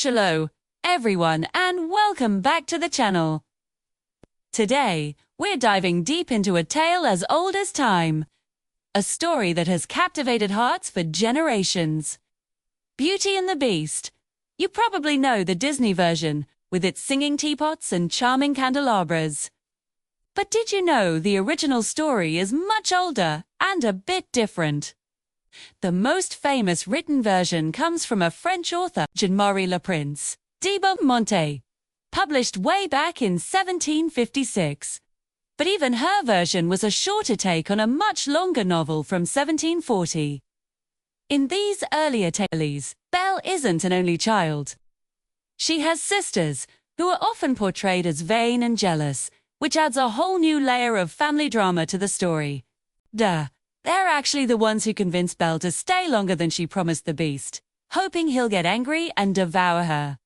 Hello, everyone, and welcome back to the channel. Today, we're diving deep into a tale as old as time. A story that has captivated hearts for generations. Beauty and the Beast. You probably know the Disney version, with its singing teapots and charming candelabras. But did you know the original story is much older and a bit different? The most famous written version comes from a French author, Jean-Marie Le Prince de Beaumonte, published way back in 1756. But even her version was a shorter take on a much longer novel from 1740. In these earlier tales, Belle isn't an only child. She has sisters, who are often portrayed as vain and jealous, which adds a whole new layer of family drama to the story. They're actually the ones who convince Belle to stay longer than she promised the Beast, hoping he'll get angry and devour her.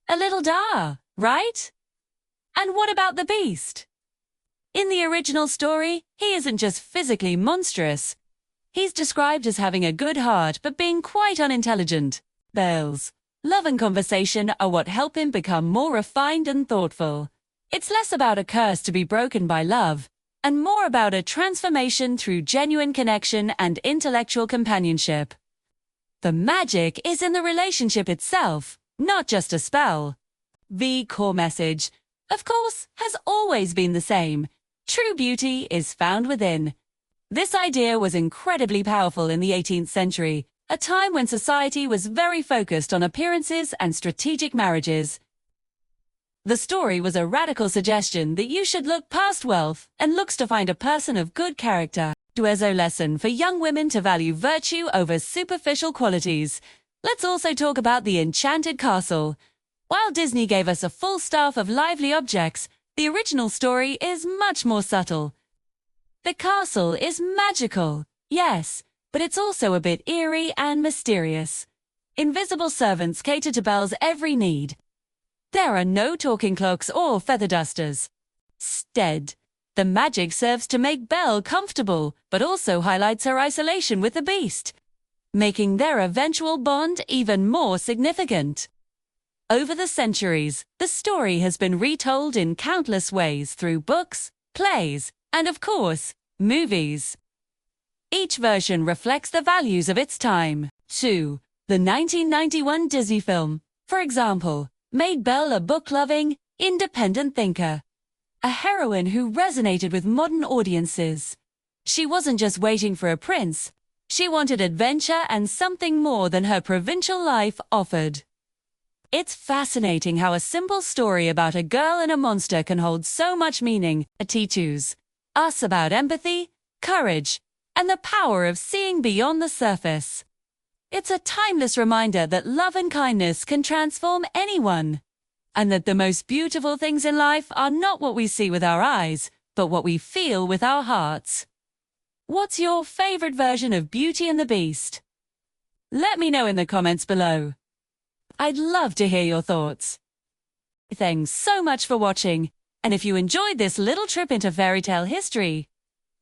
A little right? And what about the Beast? In the original story, he isn't just physically monstrous. He's described as having a good heart but being quite unintelligent. Belle's love and conversation are what help him become more refined and thoughtful. It's less about a curse to be broken by love, and more about a transformation through genuine connection and intellectual companionship. The magic is in the relationship itself, not just a spell. The core message, of course, has always been the same. True beauty is found within. This idea was incredibly powerful in the 18th century, a time when society was very focused on appearances and strategic marriages. The story was a radical suggestion that you should look past wealth and looks to find a person of good character. It was a lesson for young women to value virtue over superficial qualities. Let's also talk about the Enchanted Castle. While Disney gave us a full staff of lively objects, the original story is much more subtle. The castle is magical, yes, but it's also a bit eerie and mysterious. Invisible servants cater to Belle's every need. There are no talking clocks or feather dusters. Instead, the magic serves to make Belle comfortable, but also highlights her isolation with the Beast, making their eventual bond even more significant. Over the centuries, the story has been retold in countless ways through books, plays, and of course, movies. Each version reflects the values of its time. 2. The 1991 Disney film, for example, made Belle a book-loving, independent thinker. A heroine who resonated with modern audiences. She wasn't just waiting for a prince. She wanted adventure and something more than her provincial life offered. It's fascinating how a simple story about a girl and a monster can hold so much meaning. It teaches us about empathy, courage, and the power of seeing beyond the surface. It's a timeless reminder that love and kindness can transform anyone, and that the most beautiful things in life are not what we see with our eyes, but what we feel with our hearts. What's your favorite version of Beauty and the Beast? Let me know in the comments below. I'd love to hear your thoughts. Thanks so much for watching, and if you enjoyed this little trip into fairy tale history,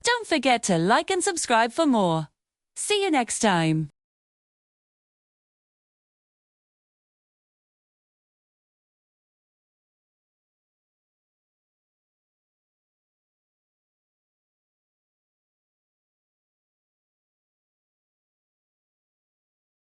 don't forget to like and subscribe for more. See you next time.